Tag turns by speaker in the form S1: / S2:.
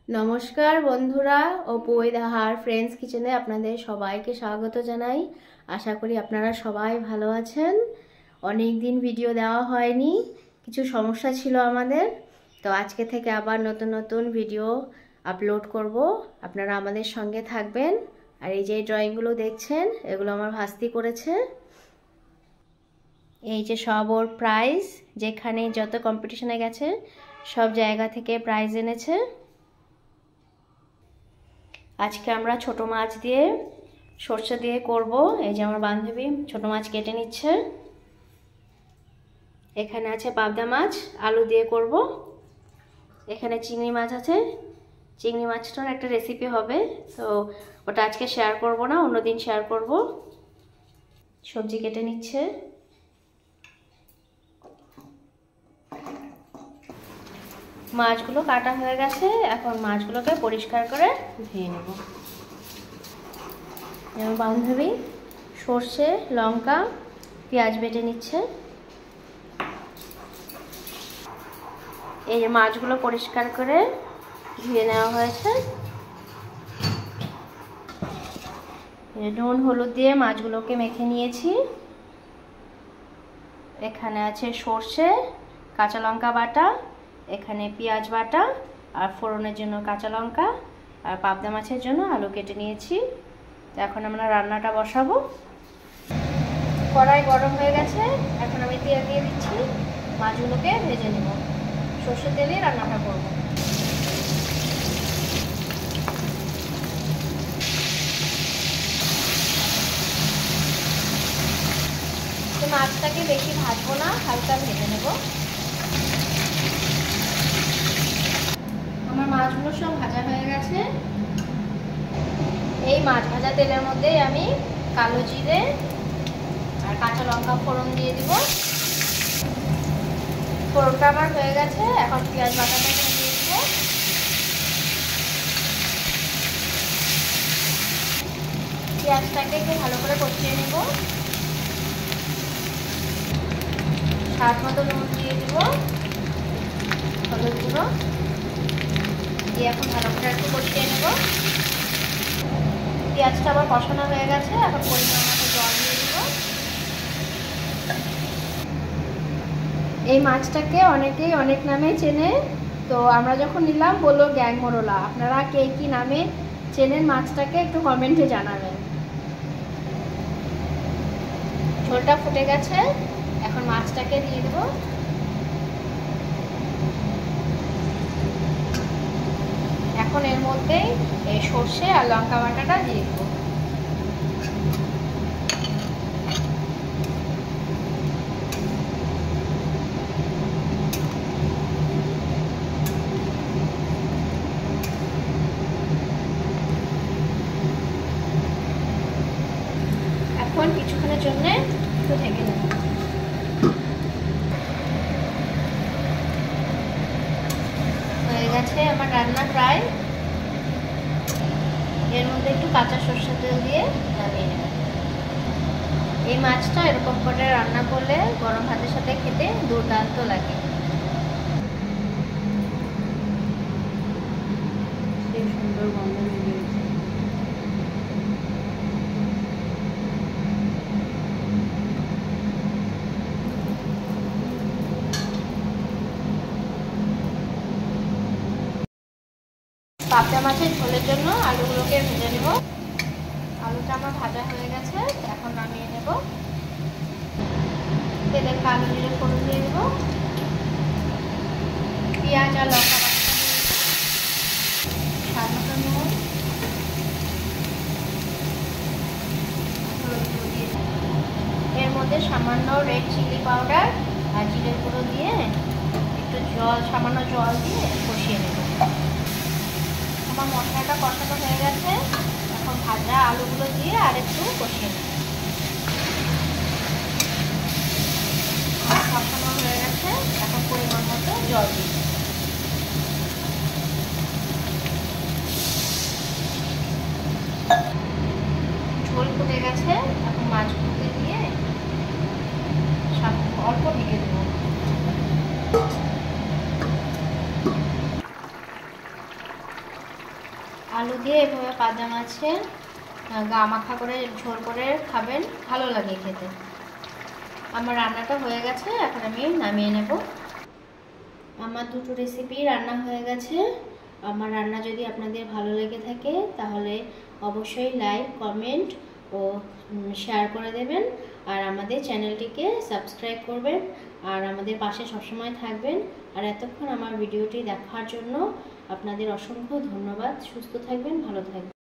S1: নমস্কার বন্ধুরা, অপু দাহার ফ্রেন্ডস কিচেনে আপনাদের সবাইকে স্বাগত জানাই। আশা করি আপনারা সবাই ভালো আছেন। অনেক দিন ভিডিও দেওয়া হয়নি, কিছু সমস্যা ছিল আমাদের, তো আজকে থেকে আবার নতুন নতুন ভিডিও আপলোড করব। আপনারা আমাদের সঙ্গে থাকবেন। আর এই যে ড্রয়িংগুলো দেখছেন, এগুলো আমার ভাস্তি করেছে। এই যে সব ওর প্রাইজ, যেখানে যত কম্পিটিশনে গেছে সব জায়গা থেকে প্রাইজ এনেছে। আজকে আমরা ছোট মাছ দিয়ে সরষে দিয়ে করব। এই যে আমার বান্ধবী ছোট মাছ কেটে নিচ্ছে। এখানে আছে পাবদা মাছ, আলু দিয়ে করব। এখানে চিংড়ি মাছ আছে, চিংড়ি মাছটার একটা রেসিপি হবে, তো ওটা আজকে শেয়ার করব না, অন্যদিন শেয়ার করব। সবজি কেটে নিচ্ছে। মাছগুলো কাটা হয়ে গেছে, এখন মাছগুলোকে পরিষ্কার করে ধুয়ে নেব। আমার বান্ধবী সর্ষে, লঙ্কা, পেঁয়াজ বেটে নিচ্ছে। এই যে মাছগুলো পরিষ্কার করে ধুয়ে নেওয়া হয়েছে। নুন হলুদ দিয়ে মাছগুলোকে মেখে নিয়েছি। এখানে আছে সর্ষে, কাঁচা লঙ্কা বাটা, এখানে পেঁয়াজ বাটা, আর ফোড়নের জন্য কাঁচা লঙ্কা, আর পাবদা মাছের জন্য আলু কেটে নিয়েছি। এখন আমরা রান্নাটা বসাবো। কড়াই গরম হয়ে গেছে, এখন আমি তেল দিয়ে দিচ্ছি। মাছগুলোকে ভেজে নেব, সর্ষের তেলে রান্নাটা করব। মাছটাকে বেশি ভাজবো না, হালকা ভেজে নেব। আমার মাছগুলো সব ভাজা হয়ে গেছে। এই মাছ ভাজা তেলের মধ্যে আমি কালো জিরে আর কাঁচা লঙ্কা ফোড়ন দিয়ে দিব। ফোড়নটা আমার হয়ে গেছে, এখন পেঁয়াজ বাটাটা দিয়ে দিব। পেঁয়াজটাকে একটু ভালো করে কষিয়ে নেব। স্বাদ মতো নুন দিয়ে দিব, হলুদ গুঁড়ো দিয়ে এখন ভালো করে একটু কষিয়ে নেব। পেঁয়াজটা আবার কষানো হয়ে গেছে, এখন পরিমাণ মতো জল দিয়ে দিব। এই মাছটাকে অনেকেই অনেক নামে চেনে, তো আমরা যখন নিলাম বললো গ্যাং মোরলা। আপনারা কে কি নামে চেনেন মাছটাকে একটু কমেন্টে জানাবেন। ঝোলটা ফুটে গেছে, এখন মাছটাকে দিয়ে দেব। এখন এর মধ্যেই এই সর্ষে আর লঙ্কা বাটাটা দিয়ে দেব। এখন কিছুক্ষণের জন্য একটু ঢেকে দেব। হয়ে গেছে আমার রান্না প্রায়। এর মধ্যে একটু কাঁচা সরষের তেল দিয়ে নামিয়ে নেব। এই মাছটা এরকম করে রান্না করলে গরম ভাতের সাথে খেতে দুর্দান্ত লাগে। সেই সুন্দর গন্ধ বেরিয়েছে। পাবদা মাছের ঝোলের জন্য আলুগুলোকে ভেজে নেব। আলুটা আমার ভাজা হয়ে গেছে, এখন নামিয়ে নেব। তেলে কালো জিরে ফোড়ন দিয়ে দেব, পেঁয়াজ আর লঙ্কা বাটা দিয়ে দেব, স্বাদ মতো নুন, হলুদ গুঁড়ো দিয়ে দেব। এর মধ্যে সামান্য রেড চিলি পাউডার আর জিরে গুঁড়ো দিয়ে একটু সামান্য জল দিয়ে কষিয়ে নেব। আমার মশলাটা কষানো হয়ে গেছে, এখন ভাজা আলুগুলো দিয়ে আর একটু কষিয়ে নেব। কষানো হয়ে গেছে, এখন পরিমাণ মতো জল দিই। ঝোল ফুটে গেছে, এখন মাছগুলোকে দিয়ে অল্প ঢেকে দেবো। আলু দিয়ে এভাবে পাবদা মাছের গা মাখা করে ঝোল করে খাবেন, ভালো লাগে খেতে। আমার রান্নাটা হয়ে গেছে, এখন আমি নামিয়ে নেব। আমার দুটো রেসিপি রান্না হয়ে গেছে। আমার রান্না যদি আপনাদের ভালো লেগে থাকে তাহলে অবশ্যই লাইক, কমেন্ট ও শেয়ার করে দেবেন। আর আমাদের চ্যানেলটিকে সাবস্ক্রাইব করবেন আর আমাদের পাশে সবসময় থাকবেন। আর এতক্ষণ আমার ভিডিওটি দেখার জন্য আপনাদের অসংখ্য ধন্যবাদ। সুস্থ থাকবেন, ভালো থাকবেন।